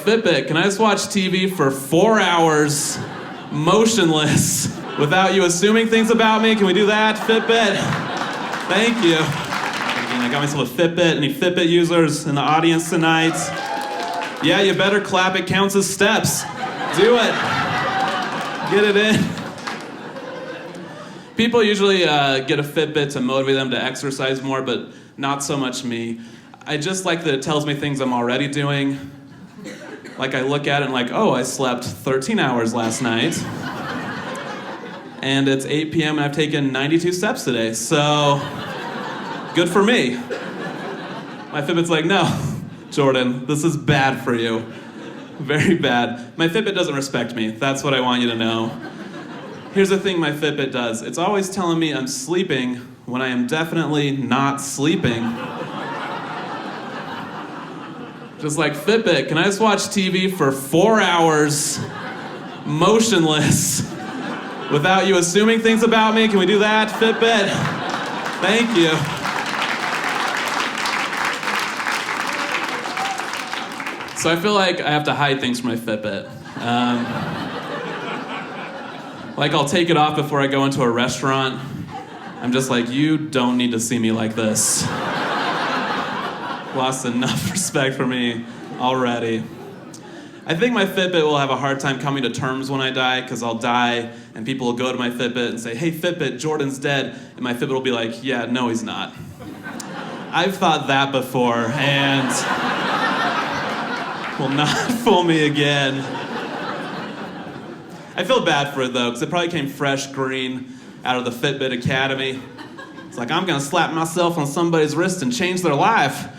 Fitbit, can I just watch TV for 4 hours motionless without you assuming things about me? Can we do that, Fitbit? Thank you. I got myself a Fitbit. Any Fitbit users in the audience tonight? Yeah, you better clap. It counts as steps. Do it. Get it in. People usually get a Fitbit to motivate them to exercise more, but not so much me. I just like that it tells me things I'm already doing. Like I look at it and like, oh, I slept 13 hours last night. And it's 8 p.m. and I've taken 92 steps today, so good for me. My Fitbit's like, no, Jordan, this is bad for you. Very bad. My Fitbit doesn't respect me. That's what I want you to know. Here's the thing my Fitbit does. It's always telling me I'm sleeping when I am definitely not sleeping. Just like, Fitbit, can I just watch TV for 4 hours motionless without you assuming things about me? Can we do that, Fitbit? Thank you. So I feel like I have to hide things from my Fitbit. Like I'll take it off before I go into a restaurant. I'm just like, you don't need to see me like this. Lost enough respect for me already. I think my Fitbit will have a hard time coming to terms when I die, because I'll die and people will go to my Fitbit and say, hey Fitbit, Jordan's dead. And my Fitbit will be like, yeah, no he's not. I've thought that before and will not fool me again. I feel bad for it though, because it probably came fresh green out of the Fitbit Academy. It's like, I'm gonna slap myself on somebody's wrist and change their life.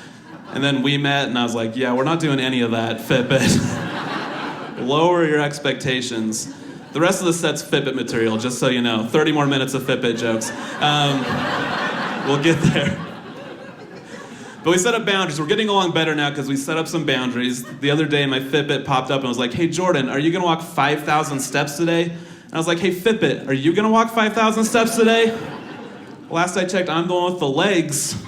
And then we met and I was like, yeah, we're not doing any of that, Fitbit. Lower your expectations. The rest of the set's Fitbit material, just so you know. 30 more minutes of Fitbit jokes. We'll get there. But we set up boundaries. We're getting along better now because we set up some boundaries. The other day my Fitbit popped up and was like, hey Jordan, are you gonna walk 5,000 steps today? And I was like, hey Fitbit, are you gonna walk 5,000 steps today? Last I checked, I'm the one with the legs.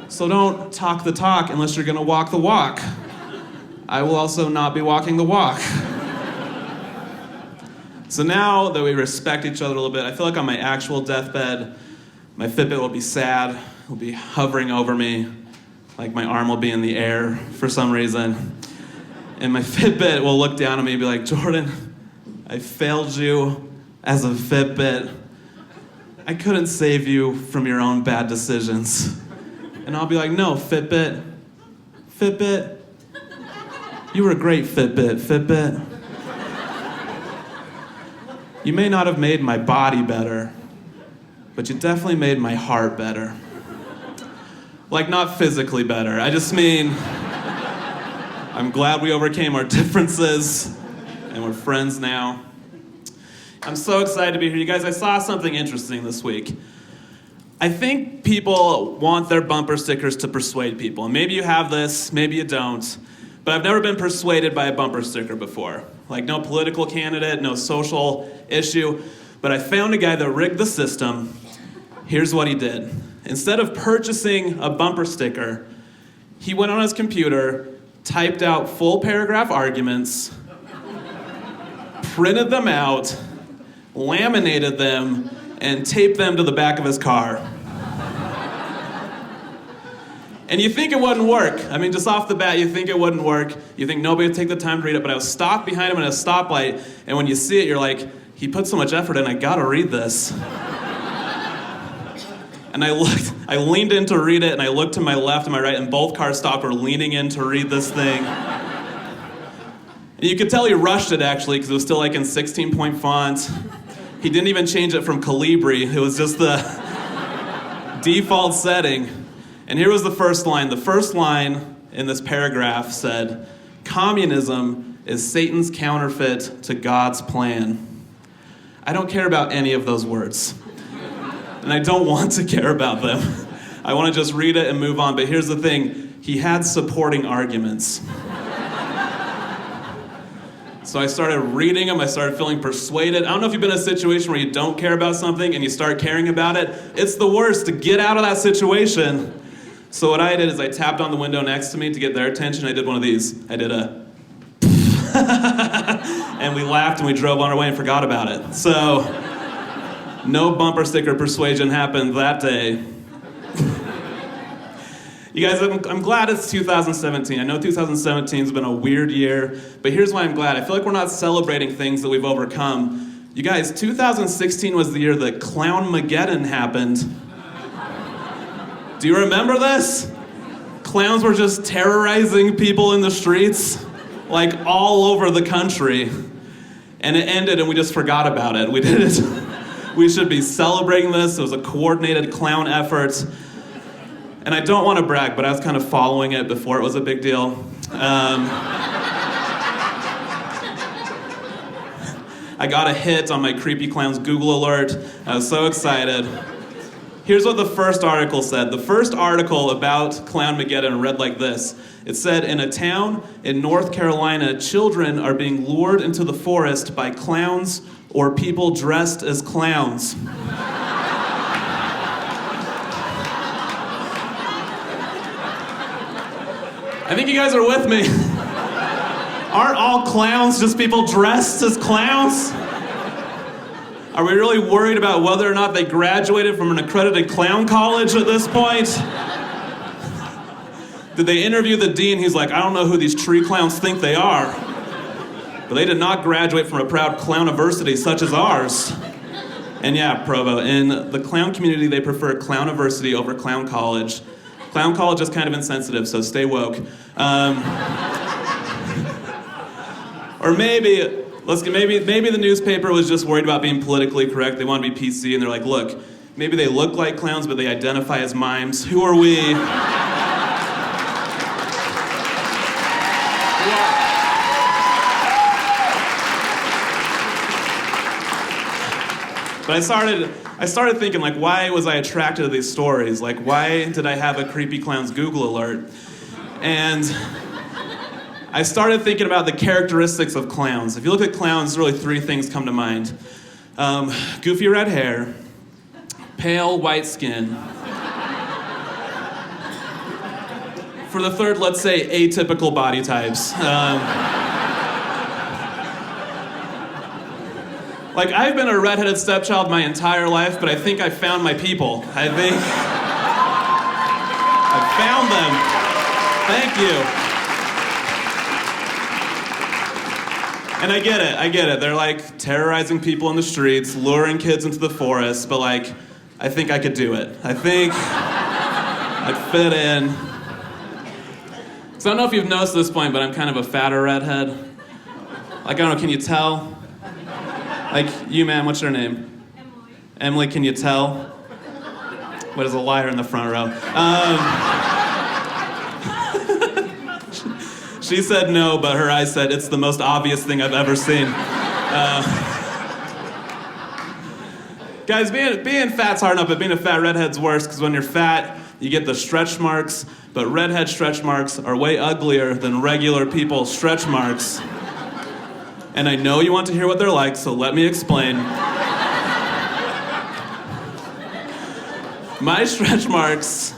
So don't talk the talk unless you're gonna walk the walk. I will also not be walking the walk. So now that we respect each other a little bit, I feel like on my actual deathbed, my Fitbit will be sad, will be hovering over me, like my arm will be in the air for some reason. And my Fitbit will look down at me and be like, Jordan, I failed you as a Fitbit. I couldn't save you from your own bad decisions. And I'll be like, no, Fitbit, you were a great Fitbit. You may not have made my body better, but you definitely made my heart better. Like, not physically better. I just mean, I'm glad we overcame our differences, and we're friends now. I'm so excited to be here. You guys, I saw something interesting this week. I think people want their bumper stickers to persuade people. And maybe you have this, maybe you don't. But I've never been persuaded by a bumper sticker before. Like, no political candidate, no social issue. But I found a guy that rigged the system. Here's what he did. Instead of purchasing a bumper sticker, he went on his computer, typed out full paragraph arguments, printed them out, laminated them, and taped them to the back of his car. And you think it wouldn't work. I mean, just off the bat, you think it wouldn't work. You think nobody would take the time to read it, but I was stopped behind him at a stoplight, and when you see it, you're like, he put so much effort in, I gotta read this. And I leaned in to read it, and I looked to my left and my right, and both cars stopped, were leaning in to read this thing. And you could tell he rushed it, actually, because it was still like in 16-point font. He didn't even change it from Calibri. It was just the default setting. And here was the first line. The first line in this paragraph said, communism is Satan's counterfeit to God's plan. I don't care about any of those words. And I don't want to care about them. I want to just read it and move on. But here's the thing. He had supporting arguments. So I started reading them, I started feeling persuaded. I don't know if you've been in a situation where you don't care about something and you start caring about it. It's the worst to get out of that situation. So what I did is I tapped on the window next to me to get their attention. I did one of these. I did a... And we laughed and we drove on our way and forgot about it. So, no bumper sticker persuasion happened that day. You guys, I'm glad it's 2017. I know 2017 has been a weird year, but here's why I'm glad. I feel like we're not celebrating things that we've overcome. You guys, 2016 was the year that Clownmageddon happened. Do you remember this? Clowns were just terrorizing people in the streets, like all over the country. And it ended and we just forgot about it. We did it. We should be celebrating this. It was a coordinated clown effort. And I don't want to brag, but I was kind of following it before it was a big deal. I got a hit on my Creepy Clowns Google alert. I was so excited. Here's what the first article said. The first article about Clownmageddon read like this. It said, in a town in North Carolina, children are being lured into the forest by clowns or people dressed as clowns. I think you guys are with me. Aren't all clowns just people dressed as clowns? Are we really worried about whether or not they graduated from an accredited clown college at this point? Did they interview the dean? He's like, I don't know who these tree clowns think they are. But they did not graduate from a proud clowniversity such as ours. And yeah, Provo, in the clown community, they prefer clowniversity over clown college. Clown college is kind of insensitive, so stay woke. Or maybe the newspaper was just worried about being politically correct. They want to be PC, and they're like, look, maybe they look like clowns, but they identify as mimes. Who are we? But I started thinking, like, why was I attracted to these stories? Like, why did I have a Creepy Clowns Google alert? And I started thinking about the characteristics of clowns. If you look at clowns, really three things come to mind. Goofy red hair, pale white skin. For the third, let's say atypical body types. Like, I've been a redheaded stepchild my entire life, but I think I found my people. I think I found them. Thank you. And I get it. They're like terrorizing people in the streets, luring kids into the forest, but like, I think I could do it. I think I'd fit in. So I don't know if you've noticed at this point, but I'm kind of a fatter redhead. Like, I don't know, can you tell? Like, you, ma'am, what's your name? Emily, can you tell? What is a liar in the front row? She said no, but her eyes said, it's the most obvious thing I've ever seen. Guys, being fat's hard enough, but being a fat redhead's worse, because when you're fat, you get the stretch marks, but redhead stretch marks are way uglier than regular people's stretch marks. And I know you want to hear what they're like, so let me explain. My stretch marks,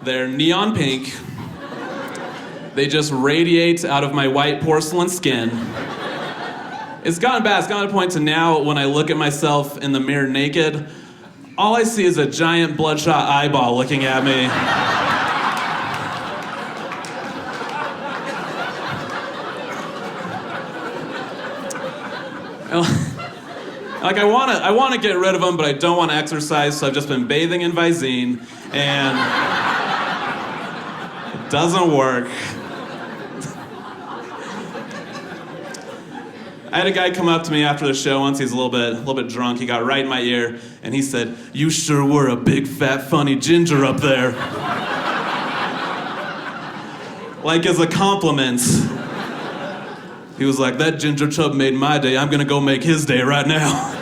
they're neon pink. They just radiate out of my white porcelain skin. It's gotten bad. It's gotten to a point to now when I look at myself in the mirror naked, all I see is a giant bloodshot eyeball looking at me. Like, I want to get rid of them, but I don't want to exercise, so I've just been bathing in Visine, and it doesn't work. I had a guy come up to me after the show once. He's a little bit drunk. He got right in my ear, and he said, "You sure were a big, fat, funny ginger up there." Like, as a compliment. He was like, "That ginger chub made my day. I'm gonna go make his day right now."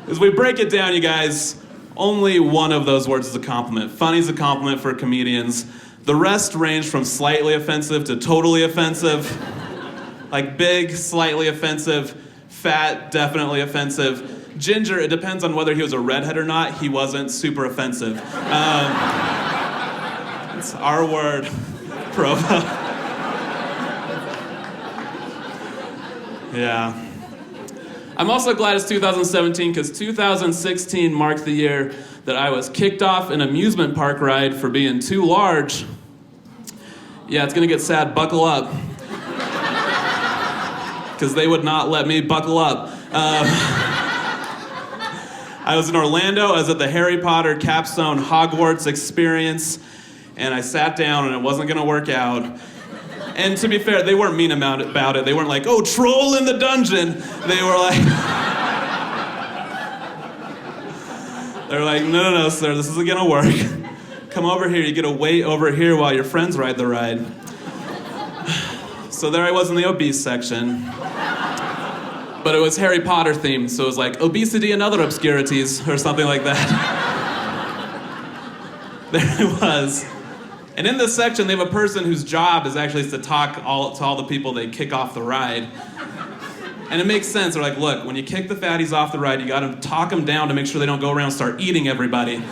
As we break it down, you guys, only one of those words is a compliment. Funny is a compliment for comedians. The rest range from slightly offensive to totally offensive. Like, big, slightly offensive. Fat, definitely offensive. Ginger, it depends on whether he was a redhead or not. He wasn't super offensive. It's our word, Provo. Yeah. I'm also glad it's 2017 because 2016 marked the year that I was kicked off an amusement park ride for being too large. Yeah, it's gonna get sad. Buckle up. Because they would not let me buckle up. I was in Orlando. I was at the Harry Potter Capstone Hogwarts experience, and I sat down, and it wasn't gonna work out. And to be fair, they weren't mean about it. They weren't like, "Oh, troll in the dungeon." They were like, no, sir, this isn't gonna work. Come over here. You get to wait over here while your friends ride the ride. So there I was in the obese section. But it was Harry Potter themed, so it was like obesity and other obscurities or something like that. There it was. And in this section, they have a person whose job is actually to talk to all the people they kick off the ride. And it makes sense. They're like, look, when you kick the fatties off the ride, you got to talk them down to make sure they don't go around and start eating everybody.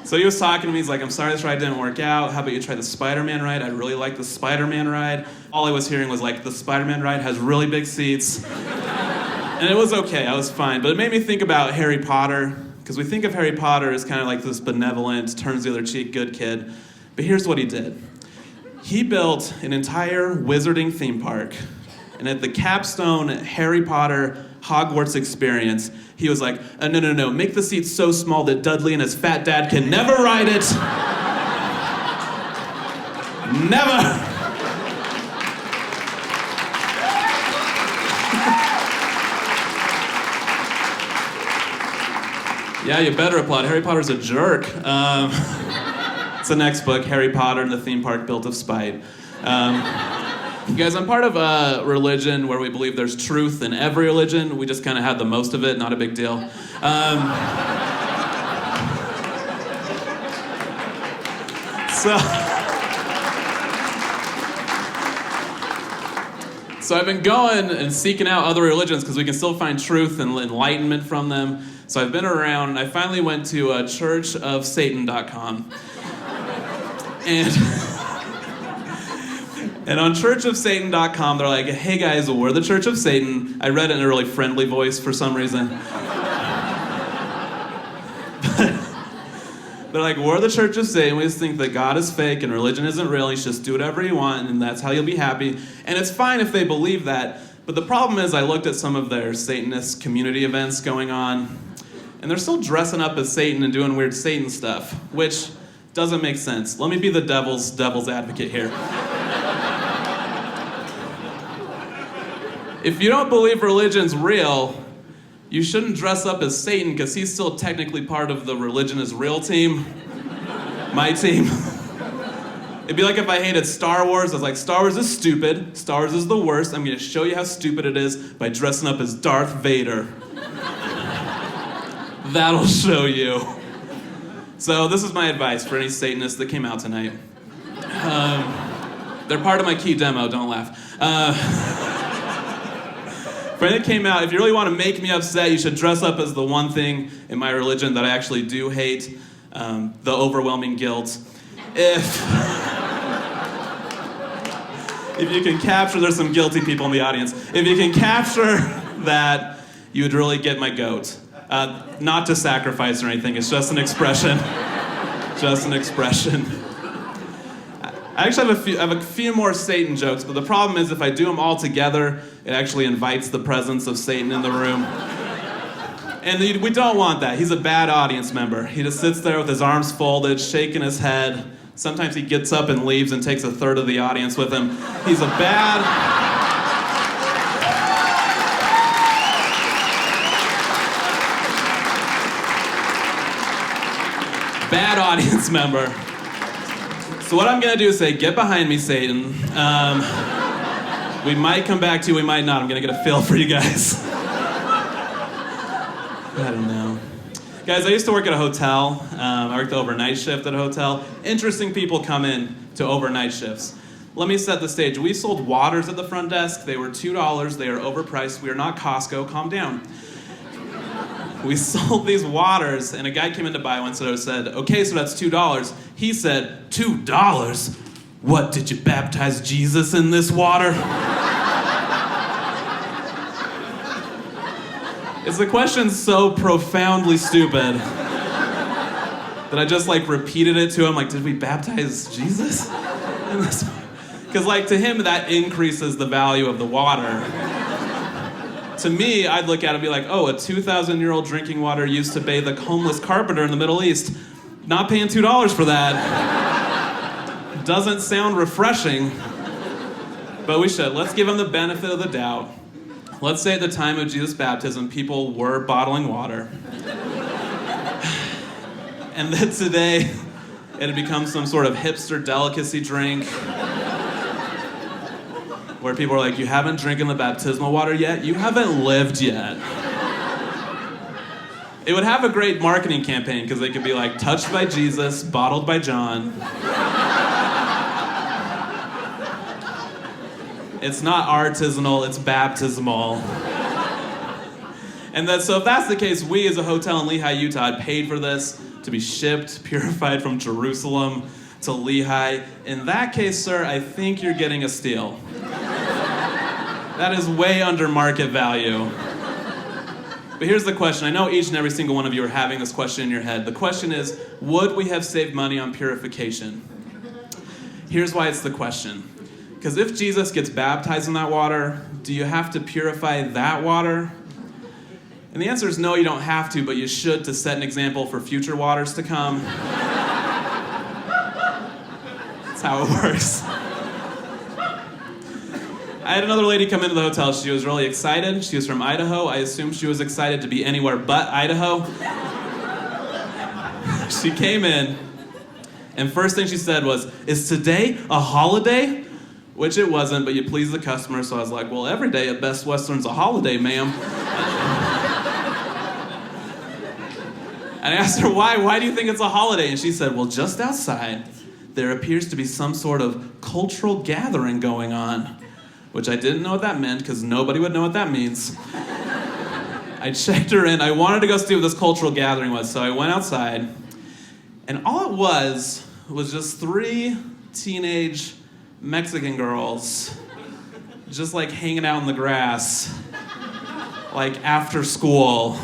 So he was talking to me. He's like, I'm sorry this ride didn't work out. How about you try the Spider-Man ride? I really like the Spider-Man ride. All I was hearing was like, the Spider-Man ride has really big seats. And it was okay. I was fine. But it made me think about Harry Potter. Because we think of Harry Potter as kind of like this benevolent, turns the other cheek, good kid. But here's what he did. He built an entire wizarding theme park. And at the capstone Harry Potter Hogwarts experience, he was like, no, make the seats so small that Dudley and his fat dad can never ride it. Never. Yeah, you better applaud. Harry Potter's a jerk. It's the next book, Harry Potter and the Theme Park Built of Spite. Guys, I'm part of a religion where we believe there's truth in every religion. We just kind of had the most of it, not a big deal. So I've been going and seeking out other religions because we can still find truth and enlightenment from them. So I've been around, and I finally went to churchofsatan.com. And on churchofsatan.com, they're like, hey guys, we're the Church of Satan. I read it in a really friendly voice for some reason. They're like, we're the Church of Satan. We just think that God is fake and religion isn't real. You should just do whatever you want, and that's how you'll be happy. And it's fine if they believe that. But the problem is I looked at some of their Satanist community events going on, and they're still dressing up as Satan and doing weird Satan stuff, which doesn't make sense. Let me be the devil's advocate here. If you don't believe religion's real, you shouldn't dress up as Satan because he's still technically part of the religion is real team. My team. It'd be like if I hated Star Wars. I was like, Star Wars is stupid. Star Wars is the worst. I'm going to show you how stupid it is by dressing up as Darth Vader. That'll show you. So this is my advice for any Satanists that came out tonight. They're part of my key demo, don't laugh. For any that came out, if you really want to make me upset, you should dress up as the one thing in my religion that I actually do hate, the overwhelming guilt. If you can capture, there's some guilty people in the audience. If you can capture that, you would really get my goat. Not to sacrifice or anything, it's just an expression. Just an expression. I actually have a few more Satan jokes, but the problem is if I do them all together, it actually invites the presence of Satan in the room. And we don't want that. He's a bad audience member. He just sits there with his arms folded, shaking his head. Sometimes he gets up and leaves and takes a third of the audience with him. He's a bad audience member. So what I'm going to do is say, get behind me, Satan. We might come back to you, we might not. I'm going to get a feel for you guys. I don't know. Guys, I used to work at a hotel. I worked the overnight shift at a hotel. Interesting people come in to overnight shifts. Let me set the stage. We sold waters at the front desk. They were $2. They are overpriced. We are not Costco. Calm down. We sold these waters, and a guy came in to buy one, so I said, okay, so that's $2. He said, $2? what, did you baptize Jesus in this water? Is the question so profoundly stupid that I just like repeated it to him, like, did we baptize Jesus in this? Because like to him that increases the value of the water. To me, I'd look at it and be like, oh, a 2,000-year-old drinking water used to bathe a homeless carpenter in the Middle East. Not paying $2 for that. Doesn't sound refreshing, but we should. Let's give him the benefit of the doubt. Let's say at the time of Jesus' baptism, people were bottling water. And then today, it had become some sort of hipster delicacy drink where people are like, you haven't drinking the baptismal water yet? You haven't lived yet. It would have a great marketing campaign because they could be like, touched by Jesus, bottled by John. It's not artisanal, it's baptismal. And so if that's the case, we as a hotel in Lehi, Utah, had paid for this to be shipped, purified from Jerusalem to Lehi. In that case, sir, I think you're getting a steal. That is way under market value. But here's the question. I know each and every single one of you are having this question in your head. The question is, would we have saved money on purification? Here's why it's the question. Because if Jesus gets baptized in that water, do you have to purify that water? And the answer is no, you don't have to, but you should to set an example for future waters to come. That's how it works. I had another lady come into the hotel. She was really excited. She was from Idaho. I assume she was excited to be anywhere but Idaho. She came in, and first thing she said was, is today a holiday? Which it wasn't, but you please the customer, so I was like, well, every day at Best Western's a holiday, ma'am. And I asked her, why do you think it's a holiday? And she said, well, just outside, there appears to be some sort of cultural gathering going on. Which I didn't know what that meant, because nobody would know what that means. I checked her in. I wanted to go see what this cultural gathering was, so I went outside. And all it was just 3 teenage Mexican girls just like hanging out in the grass, like after school.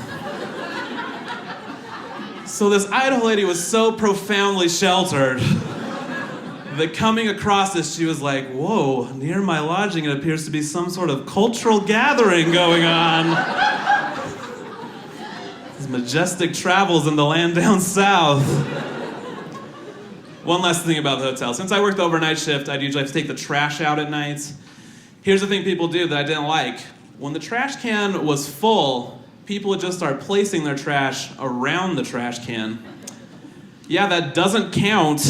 So this Idaho lady was so profoundly sheltered that coming across this, she was like, whoa, near my lodging it appears to be some sort of cultural gathering going on. These majestic travels in the land down south. One last thing about the hotel. Since I worked the overnight shift, I'd usually have to take the trash out at night. Here's the thing people do that I didn't like. When the trash can was full, people would just start placing their trash around the trash can. Yeah, that doesn't count.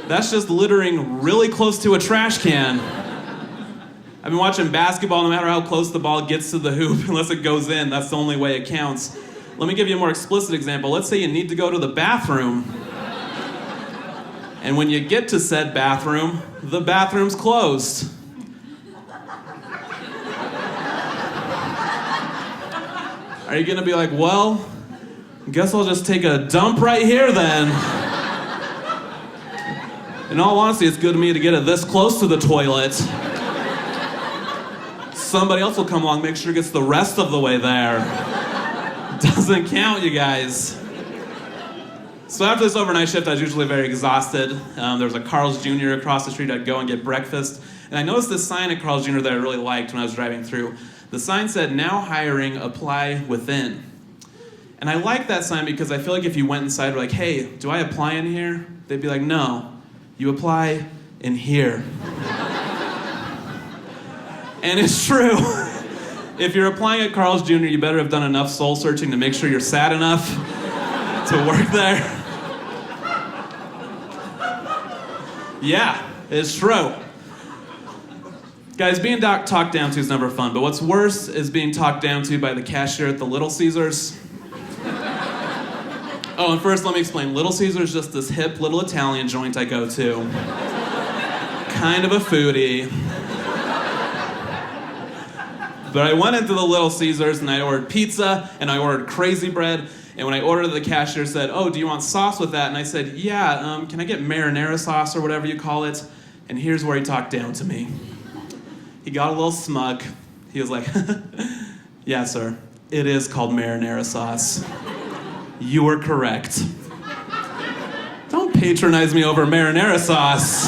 That's just littering really close to a trash can. I've been watching basketball, no matter how close the ball gets to the hoop, unless it goes in, that's the only way it counts. Let me give you a more explicit example. Let's say you need to go to the bathroom. And when you get to said bathroom, the bathroom's closed. Are you gonna be like, well, guess I'll just take a dump right here then? In all honesty, it's good to me to get it this close to the toilet. Somebody else will come along, make sure it gets the rest of the way there. Doesn't count, you guys. So after this overnight shift, I was usually very exhausted. There was a Carl's Jr. across the street. I'd go and get breakfast. And I noticed this sign at Carl's Jr. that I really liked when I was driving through. The sign said, now hiring, apply within. And I liked that sign because I feel like if you went inside, like, hey, do I apply in here? They'd be like, no, you apply in here. And it's true. If you're applying at Carl's Jr., you better have done enough soul searching to make sure you're sad enough to work there. Yeah, it's true. Guys, being talked down to is never fun, but what's worse is being talked down to by the cashier at the Little Caesars. Oh, and first let me explain. Little Caesars is just this hip little Italian joint I go to. Kind of a foodie. But I went into the Little Caesars and I ordered pizza and I ordered crazy bread. And when I ordered it, the cashier said, oh, do you want sauce with that? And I said, yeah, can I get marinara sauce or whatever you call it? And here's where he talked down to me. He got a little smug. He was like, yeah, sir, it is called marinara sauce. You were correct. Don't patronize me over marinara sauce.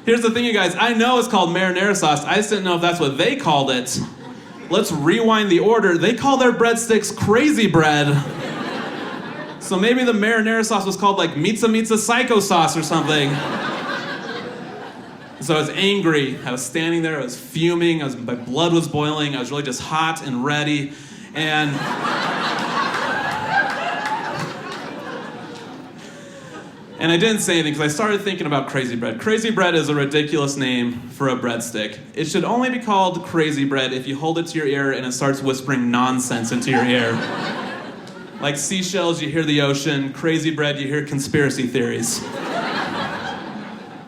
Here's the thing, you guys. I know it's called marinara sauce. I just didn't know if that's what they called it. Let's rewind the order. They call their breadsticks crazy bread. So maybe the marinara sauce was called like Mitza Psycho sauce or something. So I was angry. I was standing there. I was fuming. My blood was boiling. I was really just hot and ready. And I didn't say anything because I started thinking about crazy bread. Crazy bread is a ridiculous name for a breadstick. It should only be called crazy bread if you hold it to your ear and it starts whispering nonsense into your ear. Like seashells, you hear the ocean. Crazy bread, you hear conspiracy theories.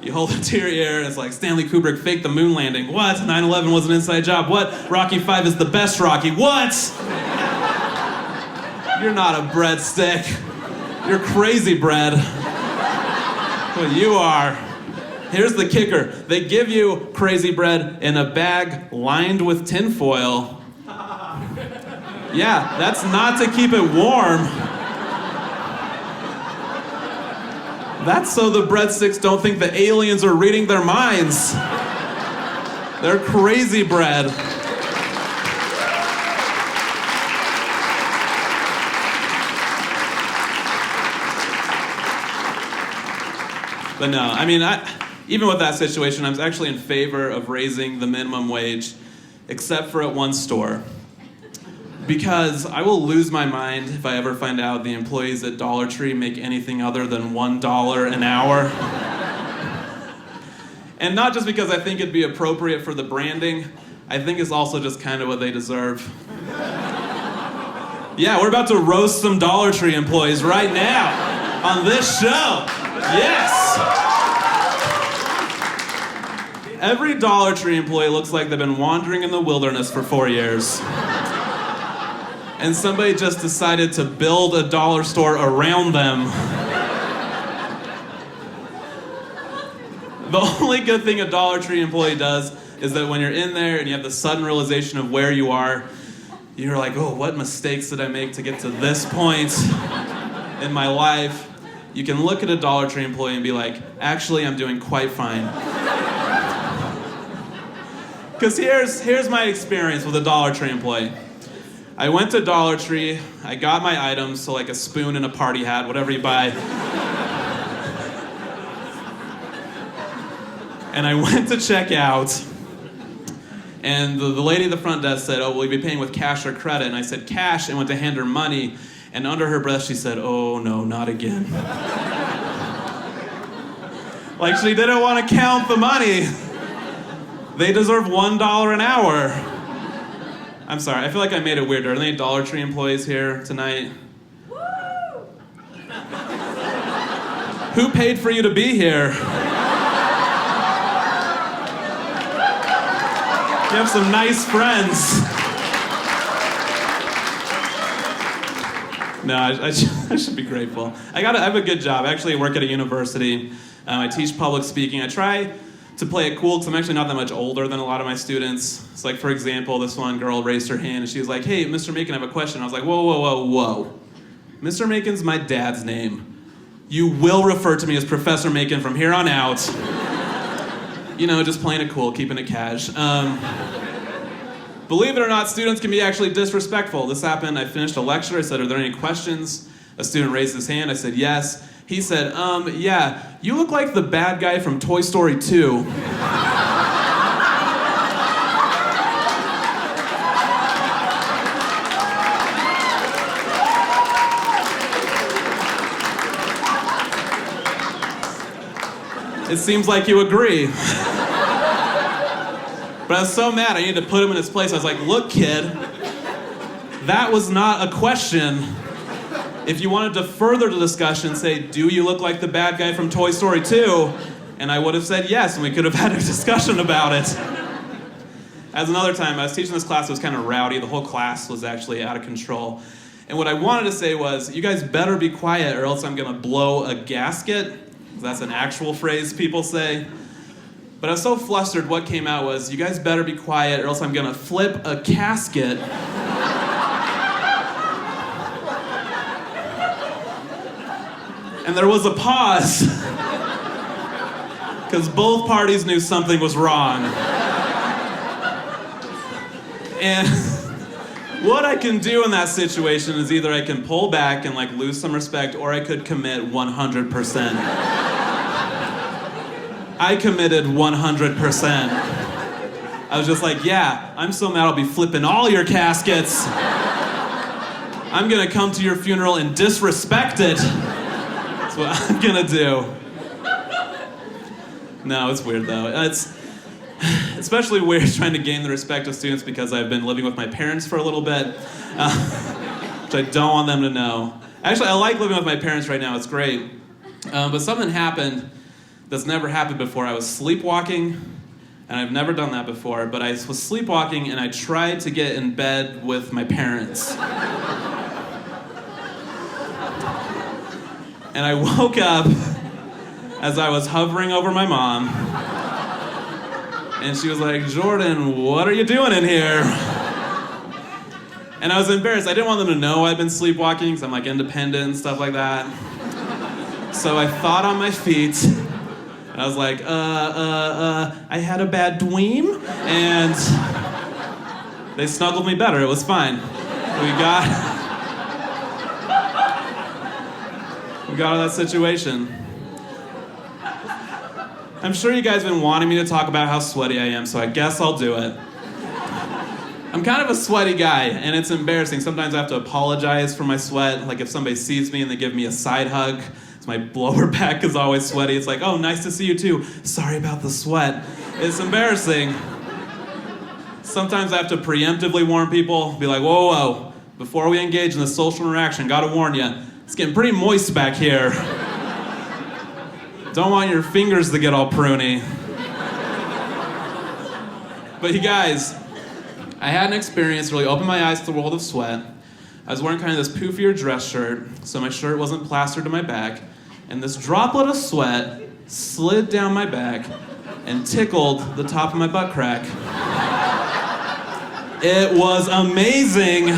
You hold it to your ear and it's like, Stanley Kubrick faked the moon landing. What? 9/11 was an inside job. What? Rocky V is the best Rocky. What? You're not a breadstick. You're crazy bread. Well, you are. Here's the kicker. They give you crazy bread in a bag lined with tinfoil. Yeah, that's not to keep it warm. That's so the breadsticks don't think the aliens are reading their minds. They're crazy bread. But no, I mean, even with that situation, I was actually in favor of raising the minimum wage, except for at one store. Because I will lose my mind if I ever find out the employees at Dollar Tree make anything other than $1 an hour. And not just because I think it'd be appropriate for the branding, I think it's also just kind of what they deserve. Yeah, we're about to roast some Dollar Tree employees right now on this show. Yes! Every Dollar Tree employee looks like they've been wandering in the wilderness for 4 years. And somebody just decided to build a dollar store around them. The only good thing a Dollar Tree employee does is that when you're in there and you have the sudden realization of where you are, you're like, oh, what mistakes did I make to get to this point in my life? You can look at a Dollar Tree employee and be like, actually, I'm doing quite fine. Because here's my experience with a Dollar Tree employee. I went to Dollar Tree, I got my items, so like a spoon and a party hat, whatever you buy. And I went to check out, and the lady at the front desk said, oh, will you be paying with cash or credit? And I said, cash, and went to hand her money, and under her breath she said, oh no, not again. Like she didn't want to count the money. They deserve $1 an hour. I'm sorry, I feel like I made it weird. Are there any Dollar Tree employees here tonight? Woo! Who paid for you to be here? You have some nice friends. No, I should be grateful. I have a good job. I actually work at a university. I teach public speaking. I try to play it cool because I'm actually not that much older than a lot of my students. It's like, for example, this one girl raised her hand and she was like, hey, Mr. Makin, I have a question. I was like, whoa. Mr. Makin's my dad's name. You will refer to me as Professor Makin from here on out. You know, just playing it cool, keeping it cash. Believe it or not, students can be actually disrespectful. This happened, I finished a lecture, I said, are there any questions? A student raised his hand, I said, yes. He said, yeah, you look like the bad guy from Toy Story 2. It seems like you agree. But I was so mad, I needed to put him in his place. I was like, look, kid, that was not a question. If you wanted to further the discussion, say, do you look like the bad guy from Toy Story 2? And I would have said yes, and we could have had a discussion about it. As another time, I was teaching this class that was kind of rowdy. The whole class was actually out of control. And what I wanted to say was, you guys better be quiet or else I'm going to blow a gasket. That's an actual phrase people say. But I was so flustered, what came out was, you guys better be quiet or else I'm gonna flip a casket. And there was a pause. Because both parties knew something was wrong. And what I can do in that situation is either I can pull back and like lose some respect, or I could commit 100%. I committed 100%. I was just like, yeah, I'm so mad I'll be flipping all your caskets. I'm gonna come to your funeral and disrespect it. That's what I'm gonna do. No, it's weird though. It's especially weird trying to gain the respect of students because I've been living with my parents for a little bit, which I don't want them to know. Actually, I like living with my parents right now. It's great. But something happened that's never happened before. I was sleepwalking, and I've never done that before, but I was sleepwalking and I tried to get in bed with my parents. And I woke up as I was hovering over my mom. And she was like, Jordan, what are you doing in here? And I was embarrassed. I didn't want them to know I'd been sleepwalking because I'm like independent and stuff like that. So I thought on my feet. And I was like, I had a bad dweem. And they snuggled me better. It was fine. We got out of that situation. I'm sure you guys have been wanting me to talk about how sweaty I am, so I guess I'll do it. I'm kind of a sweaty guy, and it's embarrassing. Sometimes I have to apologize for my sweat. Like if somebody sees me and they give me a side hug, so my lower back is always sweaty. It's like, oh, nice to see you too. Sorry about the sweat. It's embarrassing. Sometimes I have to preemptively warn people, be like, whoa, whoa, before we engage in this social interaction, gotta warn you, it's getting pretty moist back here. Don't want your fingers to get all pruny. But you guys, I had an experience that really opened my eyes to the world of sweat. I was wearing kind of this poofier dress shirt, so my shirt wasn't plastered to my back, and this droplet of sweat slid down my back and tickled the top of my butt crack. It was amazing.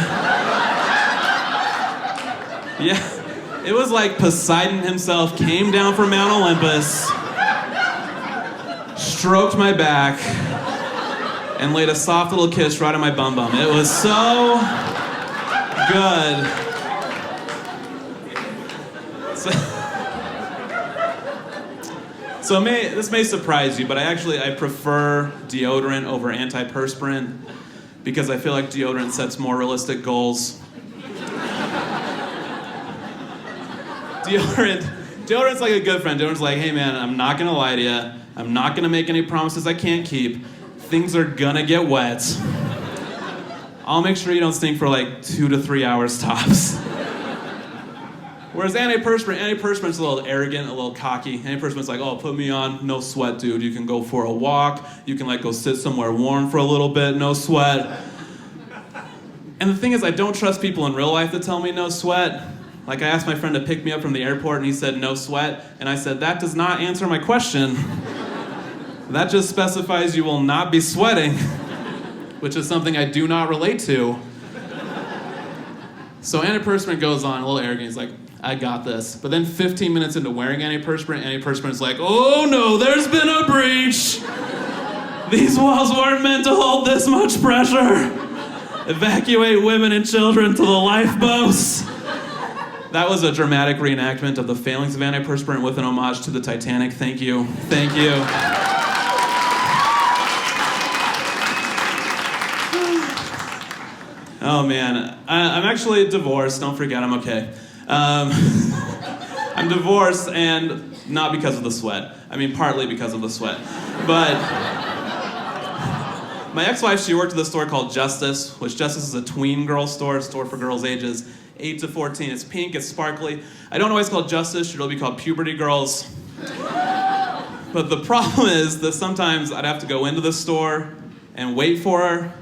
Yeah. It was like Poseidon himself came down from Mount Olympus, stroked my back, and laid a soft little kiss right on my bum bum. It was so good. So this may surprise you, but I prefer deodorant over antiperspirant because I feel like deodorant sets more realistic goals. Deodorant's like a good friend. Deodorant's like, hey man, I'm not gonna lie to you. I'm not gonna make any promises I can't keep. Things are gonna get wet. I'll make sure you don't stink for like 2 to 3 hours tops. Whereas antiperspirant's a little arrogant, a little cocky. Antiperspirant's like, oh, put me on, no sweat, dude. You can go for a walk. You can like go sit somewhere warm for a little bit, no sweat. And the thing is, I don't trust people in real life that tell me no sweat. Like I asked my friend to pick me up from the airport and he said no sweat. And I said, that does not answer my question. That just specifies you will not be sweating, which is something I do not relate to. So antiperspirant goes on, a little arrogant. He's like, I got this. But then 15 minutes into wearing antiperspirant's like, oh no, there's been a breach. These walls weren't meant to hold this much pressure. Evacuate women and children to the lifeboats. That was a dramatic reenactment of the failings of antiperspirant with an homage to the Titanic. Thank you. Thank you. Oh man, I'm actually divorced. Don't forget, I'm okay. I'm divorced, and not because of the sweat. I mean, partly because of the sweat. But my ex-wife, she worked at this store called Justice, which Justice is a tween girl store, a store for girls ages 8 to 14. It's pink, it's sparkly. I don't know why it's called Justice. It should really be called Puberty Girls. But the problem is that sometimes I'd have to go into the store and wait for her.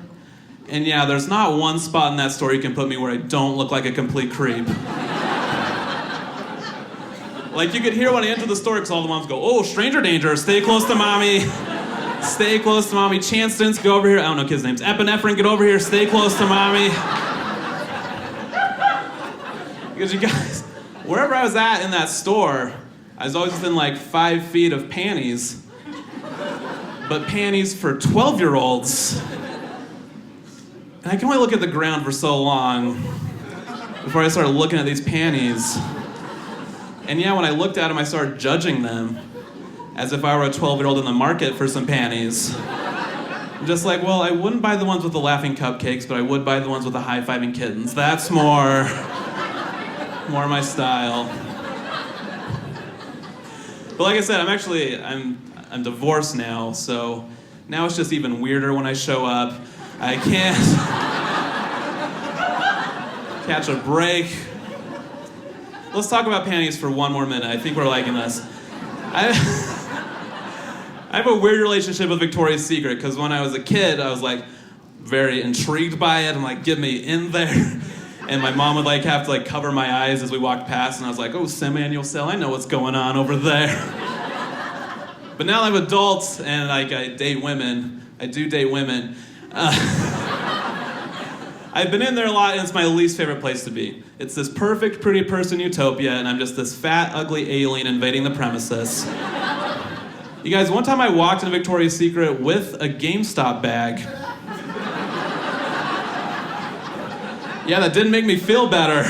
And yeah, there's not one spot in that store you can put me where I don't look like a complete creep. Like you could hear when I enter the store because all the moms go, oh, stranger danger, stay close to mommy. Stay close to mommy. Chanston's, go over here. I don't know kids' names. Epinephrine, get over here. Stay close to mommy. Because you guys, wherever I was at in that store, I was always within like 5 feet of panties. But panties for 12-year-olds. And I can only look at the ground for so long before I started looking at these panties. And yeah, when I looked at them, I started judging them as if I were a 12-year-old in the market for some panties. I'm just like, well, I wouldn't buy the ones with the laughing cupcakes, but I would buy the ones with the high-fiving kittens. That's more my style. But like I said, I'm divorced now, so now it's just even weirder when I show up. I can't catch a break. Let's talk about panties for one more minute. I think we're liking this. I have a weird relationship with Victoria's Secret, because when I was a kid, I was like very intrigued by it. I'm like, get me in there. And my mom would like have to like cover my eyes as we walked past, and I was like, oh, semi-annual sale, I know what's going on over there. But now I'm adult and like I date women. I do date women. I've been in there a lot, and it's my least favorite place to be. It's this perfect, pretty person utopia, and I'm just this fat, ugly alien invading the premises. You guys, one time I walked into Victoria's Secret with a GameStop bag. Yeah, that didn't make me feel better.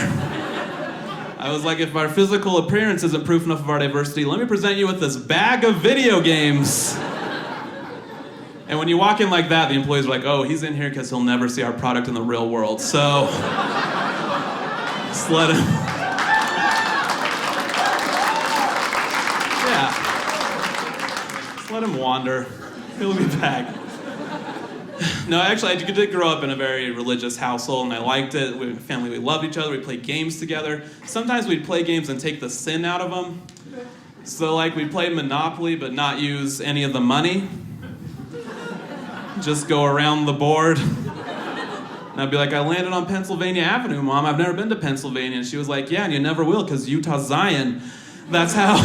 I was like, if our physical appearance isn't proof enough of our diversity, let me present you with this bag of video games. And when you walk in like that, the employees are like, oh, he's in here because he'll never see our product in the real world. So, just let him. Yeah. Just let him wander. He'll be back. No, actually, I did grow up in a very religious household, and I liked it. We, family, we loved each other. We played games together. Sometimes we'd play games and take the sin out of them. So, like, we'd play Monopoly, but not use any of the money. Just go around the board. And I'd be like, I landed on Pennsylvania Avenue, Mom. I've never been to Pennsylvania. And she was like, yeah, and you never will, because Utah's Zion. That's how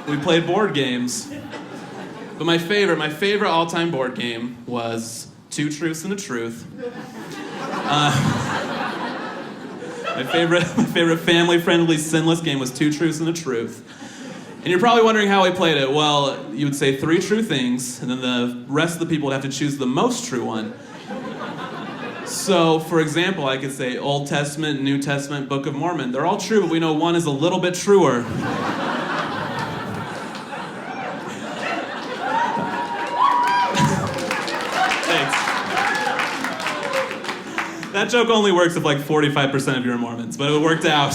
we played board games. But my favorite all-time board game was Two Truths and a Truth. My favorite family-friendly, sinless game was Two Truths and a Truth. And you're probably wondering how I played it. Well, you would say 3 true things, and then the rest of the people would have to choose the most true one. So, for example, I could say Old Testament, New Testament, Book of Mormon. They're all true, but we know one is a little bit truer. That joke only works if like 45% of you are Mormons, but it worked out.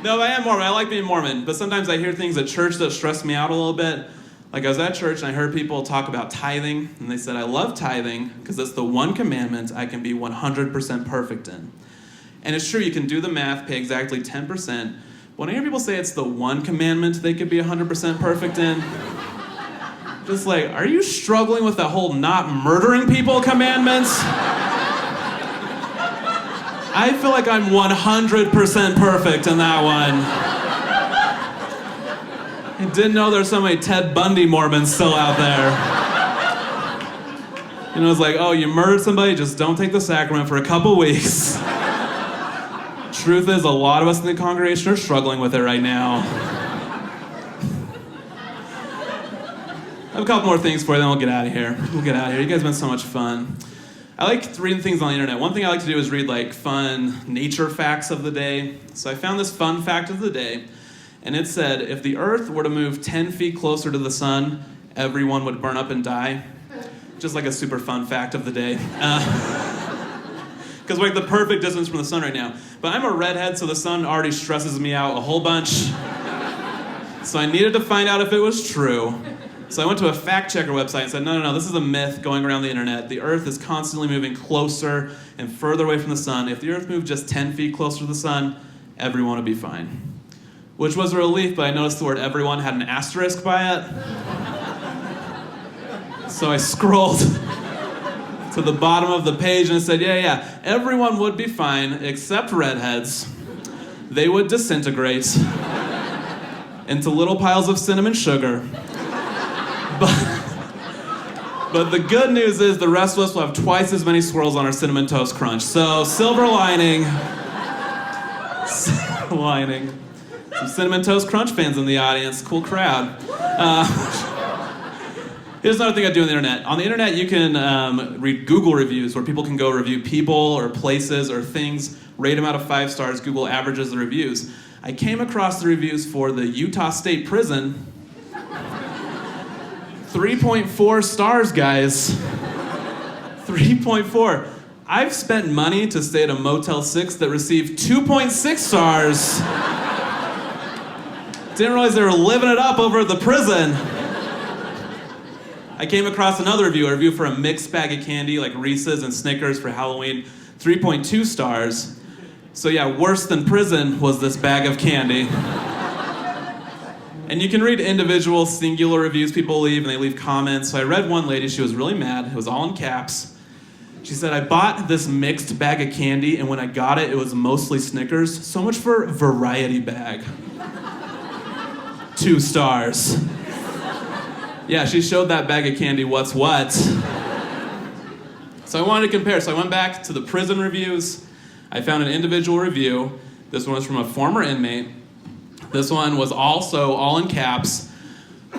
No, I am Mormon. I like being Mormon, but sometimes I hear things at church that stress me out a little bit. Like I was at church and I heard people talk about tithing, and they said, I love tithing because it's the one commandment I can be 100% perfect in. And it's true, you can do the math, pay exactly 10%. When I hear people say it's the one commandment they could be 100% perfect in, just like, are you struggling with the whole not murdering people commandment? I feel like I'm 100% perfect in that one. I didn't know there's so many Ted Bundy Mormons still out there. You know, it's like, oh, you murdered somebody, just don't take the sacrament for a couple weeks. Truth is, a lot of us in the congregation are struggling with it right now. I have a couple more things for you, then we'll get out of here. You guys have been so much fun. I like reading things on the internet. One thing I like to do is read like fun nature facts of the day. So I found this fun fact of the day, and it said, if the Earth were to move 10 feet closer to the sun, everyone would burn up and die. Just like a super fun fact of the day. Because we're like the perfect distance from the sun right now. But I'm a redhead, so the sun already stresses me out a whole bunch. So I needed to find out if it was true. So I went to a fact checker website and said, no, this is a myth going around the internet. The Earth is constantly moving closer and further away from the sun. If the Earth moved just 10 feet closer to the sun, everyone would be fine. Which was a relief, but I noticed the word everyone had an asterisk by it. So I scrolled to the bottom of the page and it said, yeah, everyone would be fine except redheads. They would disintegrate into little piles of cinnamon sugar. But the good news is the rest of us will have twice as many swirls on our Cinnamon Toast Crunch. So silver lining. Silver lining. Some Cinnamon Toast Crunch fans in the audience. Cool crowd. Here's another thing I do on the internet. On the internet, you can read Google reviews where people can go review people or places or things, rate them out of 5 stars. Google averages the reviews. I came across the reviews for the Utah State Prison. 3.4 stars, guys. 3.4. I've spent money to stay at a Motel 6 that received 2.6 stars. Didn't realize they were living it up over at the prison. I came across another review, a review for a mixed bag of candy like Reese's and Snickers for Halloween, 3.2 stars. So yeah, worse than prison was this bag of candy. And you can read individual singular reviews people leave, and they leave comments. So I read one lady, she was really mad. It was all in caps. She said, I bought this mixed bag of candy, and when I got it, it was mostly Snickers. So much for variety bag. 2 stars. Yeah, she showed that bag of candy what's what. So I wanted to compare. So I went back to the prison reviews. I found an individual review. This one was from a former inmate. This one was also all in caps.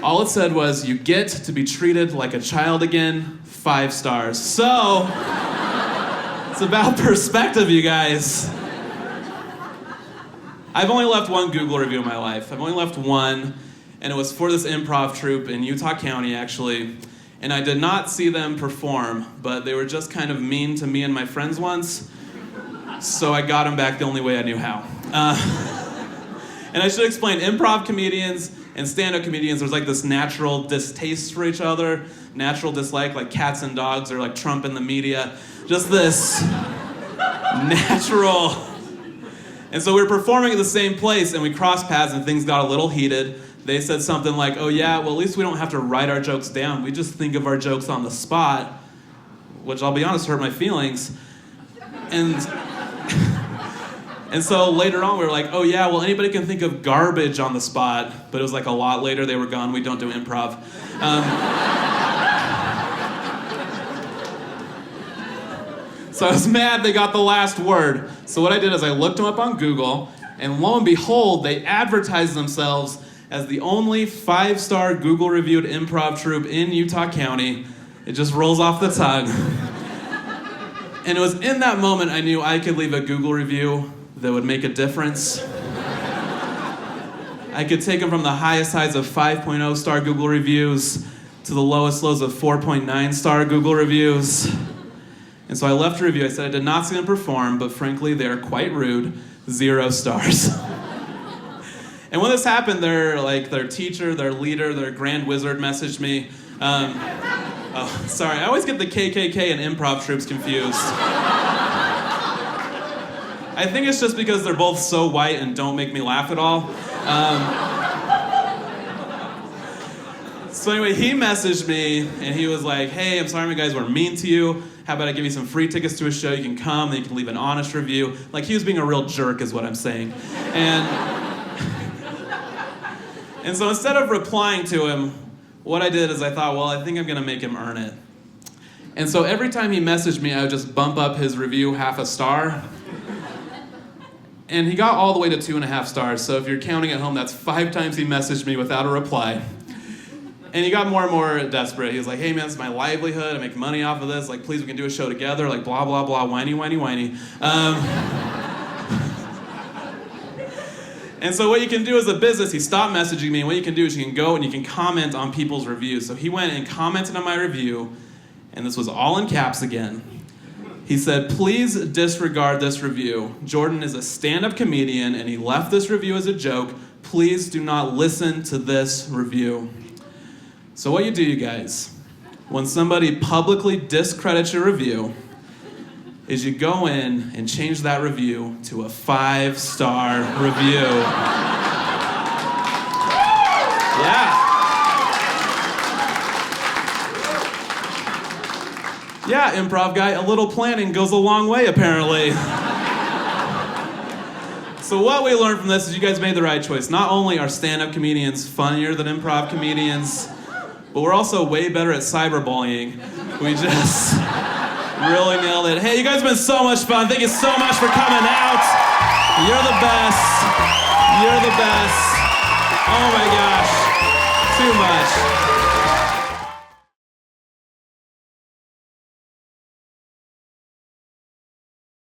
All it said was, you get to be treated like a child again, 5 stars. So, it's about perspective, you guys. I've only left one Google review in my life. I've only left one, and it was for this improv troupe in Utah County, actually. And I did not see them perform, but they were just kind of mean to me and my friends once. So I got them back the only way I knew how. And I should explain, improv comedians and stand-up comedians, there's like this natural distaste for each other, natural dislike, like cats and dogs, or like Trump in the media. Just this natural. And so we were performing at the same place, and we crossed paths, and things got a little heated. They said something like, oh yeah, well at least we don't have to write our jokes down. We just think of our jokes on the spot, which I'll be honest, hurt my feelings. And so later on, we were like, oh yeah, well anybody can think of garbage on the spot, but it was like a lot later, they were gone, we don't do improv. So I was mad they got the last word. So what I did is I looked them up on Google, and lo and behold, they advertised themselves as the only 5-star Google-reviewed improv troupe in Utah County. It just rolls off the tongue. And it was in that moment I knew I could leave a Google review that would make a difference. I could take them from the highest highs of 5.0 star Google reviews to the lowest lows of 4.9 star Google reviews. And so I left a review. I said I did not see them perform, but frankly, they are quite rude. 0 stars. And when this happened, their teacher, their leader, their grand wizard messaged me. Oh, sorry, I always get the KKK and improv troops confused. I think it's just because they're both so white and don't make me laugh at all. So anyway, he messaged me, and he was like, hey, I'm sorry my guys were mean to you. How about I give you some free tickets to a show? You can come, then you can leave an honest review. Like, he was being a real jerk is what I'm saying. And so instead of replying to him, what I did is I thought, well, I think I'm going to make him earn it. And so every time he messaged me, I would just bump up his review 0.5 star. And he got all the way to 2.5 stars. So if you're counting at home, that's 5 times he messaged me without a reply. And he got more and more desperate. He was like, hey man, this is my livelihood. I make money off of this. Like, please, we can do a show together. Like, blah, blah, blah, whiny, whiny, whiny. And so what you can do as a business, he stopped messaging me. And what you can do is you can go and you can comment on people's reviews. So he went and commented on my review. And this was all in caps again. He said, please disregard this review. Jordan is a stand-up comedian and he left this review as a joke. Please do not listen to this review. So what you do, you guys, when somebody publicly discredits your review, is you go in and change that review to a 5-star review. Yeah. Yeah, improv guy, a little planning goes a long way, apparently. So what we learned from this is you guys made the right choice. Not only are stand-up comedians funnier than improv comedians, but we're also way better at cyberbullying. We just really nailed it. Hey, you guys have been so much fun. Thank you so much for coming out. You're the best. You're the best. Oh my gosh. Too much.